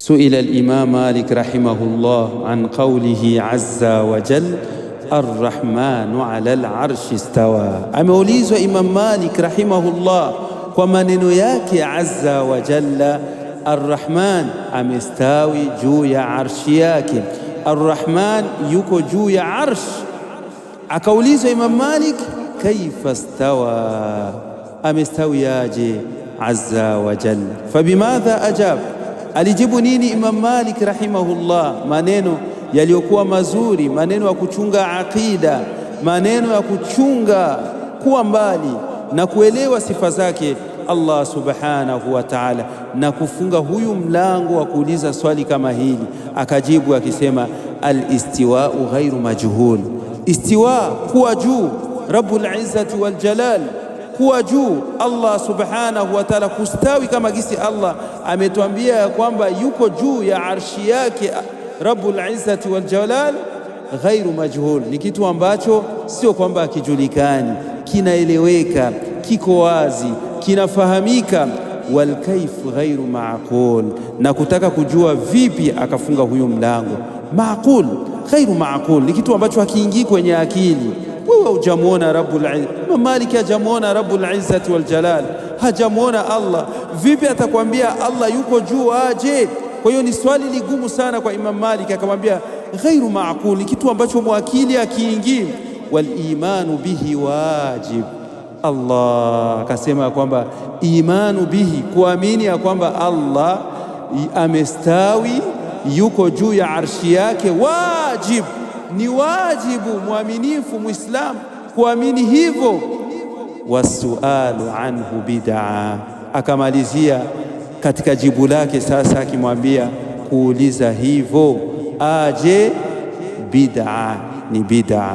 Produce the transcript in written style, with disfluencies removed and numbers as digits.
سئل الإمام مالك رحمه الله عن قوله عز وجل الرحمن على العرش استوى. Ameulizwa Imam Malik rahimahullah kwa maneno yake azza wa jalla, Arrahman amestawi juu ya arshi yake. Arrahman yuko juu ya arsh. Akaulizwa Imam Malik, kaifa stawa, amestawi aje azza wa jalla? Fabimadha ajab, alijibu nini Imam Malik rahimahullah? Maneno yaliyokuwa mazuri, maneno ya kuchunga aqida, maneno ya kuchunga kuwa mbali na kuelewa sifa zake Allah subhanahu wa ta'ala, na kufunga huyu mlango wa kuuliza swali kama hili. Akajibu akisema al-istiwa'u ghairu majhul. Istiwa, kuwa juu, Rabbul Izzati wal Jalal, kuwa juu Allah subhanahu wa ta'ala, kustawi kama gisi Allah ametuambia ya kwamba yuko juu ya arshi yake Rabbul Izzati wal Jalal, ghairu majhul, ni kitu ambacho sio kwamba akijulikani, kinaeleweka, kiko wazi, kinafahamika. Wal kaif ghairu ma'qul, na kutaka kujua vipi akafunga huyu mlango. Ma'qul ghairu ma'qul, ni kitu ambacho hakiingii kwenye akili. Wewe hujamuona Rabbul Izzati, Imam Malik hajamuona Rabbul Izzati wal Jalal, hajamuona Allah, vipi atakwambia Allah yuko juu aje? Kwa hiyo ni swali ligumu sana kwa Imam Malik, akamwambia ghairu ma'qul, kitu ambacho mwakili akiingii. Wal imanu bihi wajib, Allah akasema kwamba imanu bihi, kuamini ya kwamba Allah amestawi yuko juu ya arshi yake, wajib, ni wajibu mwaminifu Muislamu kuamini hivyo. Wasualu anhu bid'a, akamalizia katika jibu lake sasa akimwambia kuuliza hivyo aje bid'a, ni bid'a.